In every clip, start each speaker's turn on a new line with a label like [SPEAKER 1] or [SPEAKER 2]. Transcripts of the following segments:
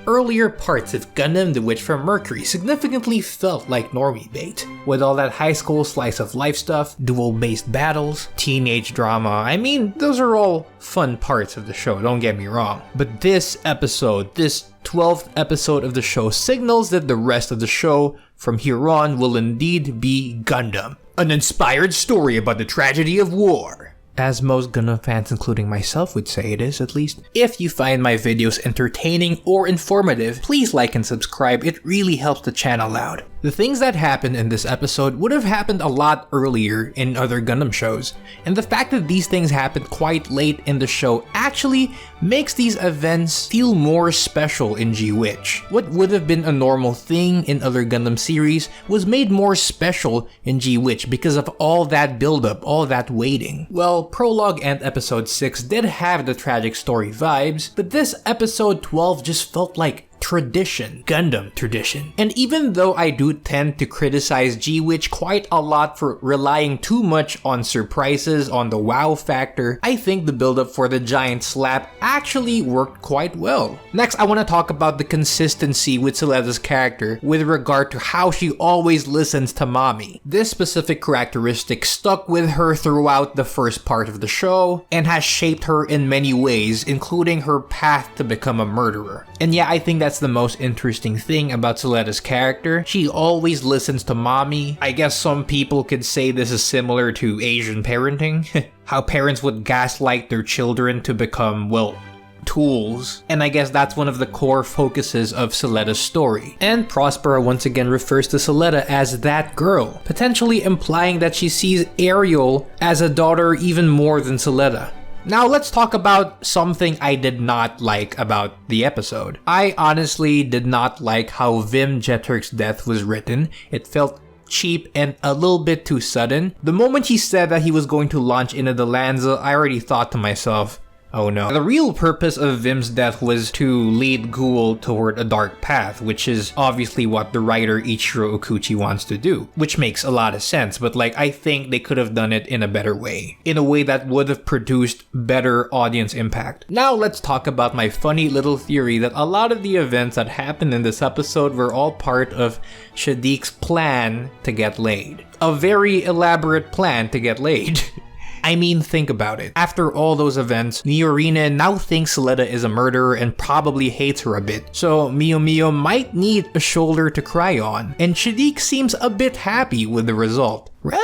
[SPEAKER 1] earlier parts of Gundam the Witch from Mercury significantly felt like normie bait. With all that high school slice of life stuff, duel-based battles, teenage drama, I mean, those are all fun parts of the show, don't get me wrong. But this episode, this 12th episode of the show signals that the rest of the show from here on will indeed be Gundam. An inspired story about the tragedy of war. As most Gundam fans, including myself, would say it is, at least. If you find my videos entertaining or informative, please like and subscribe, it really helps the channel out. The things that happened in this episode would have happened a lot earlier in other Gundam shows, and the fact that these things happened quite late in the show actually makes these events feel more special in G-Witch. What would have been a normal thing in other Gundam series was made more special in G-Witch because of all that build-up, all that waiting. Well, Prologue and Episode 6 did have the tragic story vibes, but this Episode 12 just felt like tradition, Gundam tradition. And even though I do tend to criticize G-Witch quite a lot for relying too much on surprises, on the wow factor, I think the build-up for the giant slap actually worked quite well. Next, I want to talk about the consistency with Suletta's character with regard to how she always listens to mommy. This specific characteristic stuck with her throughout the first part of the show and has shaped her in many ways, including her path to become a murderer. And yeah, I think that's the most interesting thing about Suletta's character. She always listens to mommy. I guess some people could say this is similar to Asian parenting. How parents would gaslight their children to become, well, tools. And I guess that's one of the core focuses of Suletta's story. And Prospera once again refers to Suletta as that girl, potentially implying that she sees Ariel as a daughter even more than Suletta. Now let's talk about something I did not like about the episode. I honestly did not like how Vim Jeturk's death was written. It felt cheap and a little bit too sudden. The moment he said that he was going to launch into the Lanza, I already thought to myself, oh no. The real purpose of Vim's death was to lead Ghoul toward a dark path, which is obviously what the writer Ichiro Okuchi wants to do, which makes a lot of sense, but like I think they could have done it in a better way, in a way that would have produced better audience impact. Now let's talk about my funny little theory that a lot of the events that happened in this episode were all part of Shaddiq's plan to get laid. A very elaborate plan to get laid. I mean, think about it. After all those events, Miorine now thinks Suletta is a murderer and probably hates her a bit. So Mio might need a shoulder to cry on, and Shaddiq seems a bit happy with the result. Right?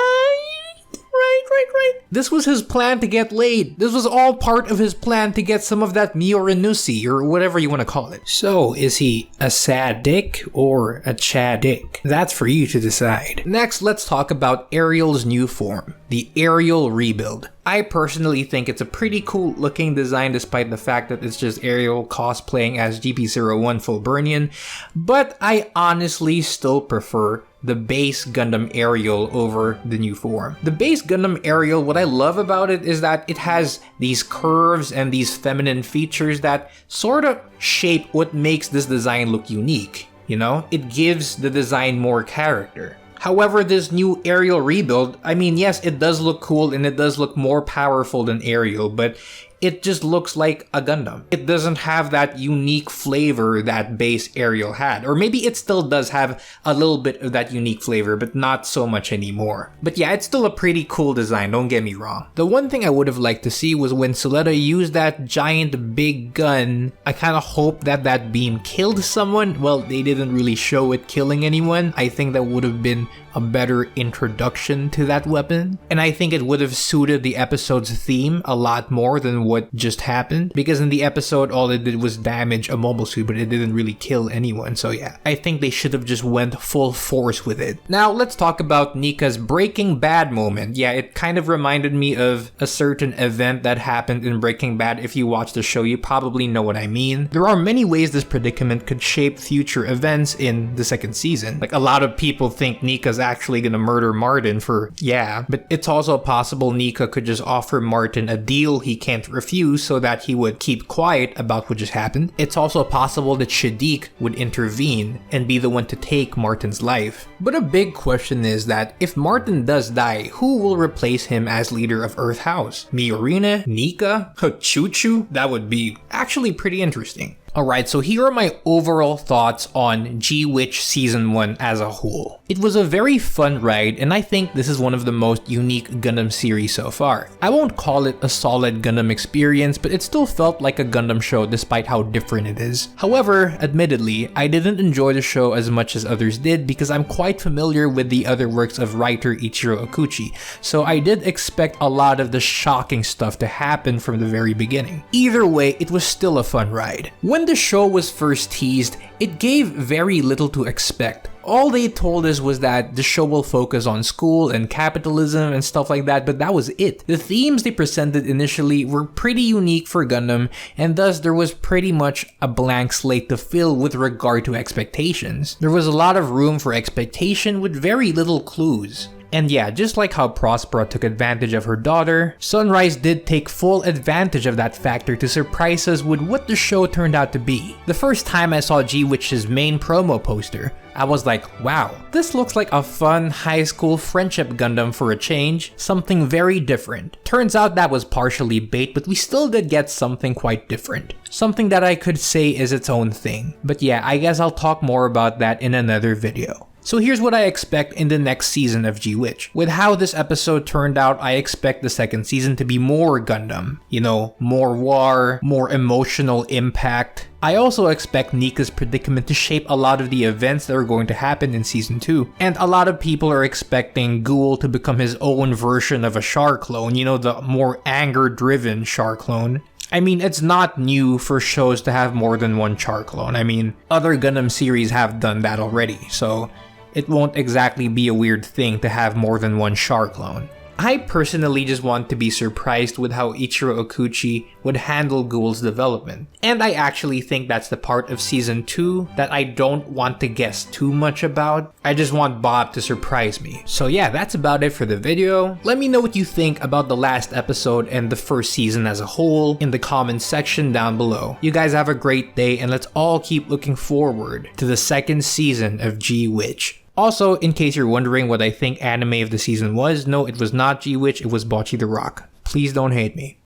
[SPEAKER 1] This was his plan to get laid. This was all part of his plan to get some of that Miorinusi, or whatever you want to call it. So, is he a sad dick or a Shaddiq? That's for you to decide. Next, let's talk about Ariel's new form, the Ariel rebuild. I personally think it's a pretty cool looking design despite the fact that it's just Ariel cosplaying as GP01 Fulburnian, but I honestly still prefer the base Gundam Ariel over the new form. The base Gundam Ariel, what I love about it is that it has these curves and these feminine features that sort of shape what makes this design look unique, you know? It gives the design more character. However, this new Ariel rebuild, I mean, yes, it does look cool and it does look more powerful than Ariel, but it just looks like a Gundam. It doesn't have that unique flavor that base Ariel had. Or maybe it still does have a little bit of that unique flavor, but not so much anymore. But yeah, it's still a pretty cool design, don't get me wrong. The one thing I would have liked to see was when Suletta used that giant big gun, I kind of hoped that that beam killed someone. Well, they didn't really show it killing anyone. I think that would have been a better introduction to that weapon. And I think it would have suited the episode's theme a lot more than what just happened. Because in the episode, all it did was damage a mobile suit, but it didn't really kill anyone. So yeah, I think they should have just went full force with it. Now, let's talk about Nika's Breaking Bad moment. Yeah, it kind of reminded me of a certain event that happened in Breaking Bad. If you watch the show, you probably know what I mean. There are many ways this predicament could shape future events in the second season. Like, a lot of people think Nika's actually gonna murder Martin for, yeah, but it's also possible Nika could just offer Martin a deal he can't refuse so that he would keep quiet about what just happened. It's also possible that Shaddiq would intervene and be the one to take Martin's life. But a big question is that if Martin does die, who will replace him as leader of Earth House? Miorine? Nika? Choo-Choo? That would be actually pretty interesting. Alright, so here are my overall thoughts on G-Witch Season 1 as a whole. It was a very fun ride, and I think this is one of the most unique Gundam series so far. I won't call it a solid Gundam experience, but it still felt like a Gundam show despite how different it is. However, admittedly, I didn't enjoy the show as much as others did because I'm quite familiar with the other works of writer Ichiro Okuchi, so I did expect a lot of the shocking stuff to happen from the very beginning. Either way, it was still a fun ride. When the show was first teased, it gave very little to expect. All they told us was that the show will focus on school and capitalism and stuff like that, but that was it. The themes they presented initially were pretty unique for Gundam, and thus there was pretty much a blank slate to fill with regard to expectations. There was a lot of room for expectation with very little clues. And yeah, just like how Prospera took advantage of her daughter, Sunrise did take full advantage of that factor to surprise us with what the show turned out to be. The first time I saw G-Witch's main promo poster, I was like, wow, this looks like a fun high school friendship Gundam for a change, something very different. Turns out that was partially bait, but we still did get something quite different. Something that I could say is its own thing. But yeah, I guess I'll talk more about that in another video. So here's what I expect in the next season of G-Witch. With how this episode turned out, I expect the second season to be more Gundam. You know, more war, more emotional impact. I also expect Nika's predicament to shape a lot of the events that are going to happen in season 2. And a lot of people are expecting Ghoul to become his own version of a Char clone, you know, the more anger-driven Char clone. I mean, it's not new for shows to have more than one Char clone. I mean, other Gundam series have done that already, so it won't exactly be a weird thing to have more than one Char clone. I personally just want to be surprised with how Ichiro Okuchi would handle Ghoul's development. And I actually think that's the part of season 2 that I don't want to guess too much about. I just want Bob to surprise me. So yeah, that's about it for the video. Let me know what you think about the last episode and the first season as a whole in the comments section down below. You guys have a great day, and let's all keep looking forward to the second season of G-Witch. Also, in case you're wondering what I think anime of the season was, no, it was not G-Witch, it was Bocchi the Rock. Please don't hate me.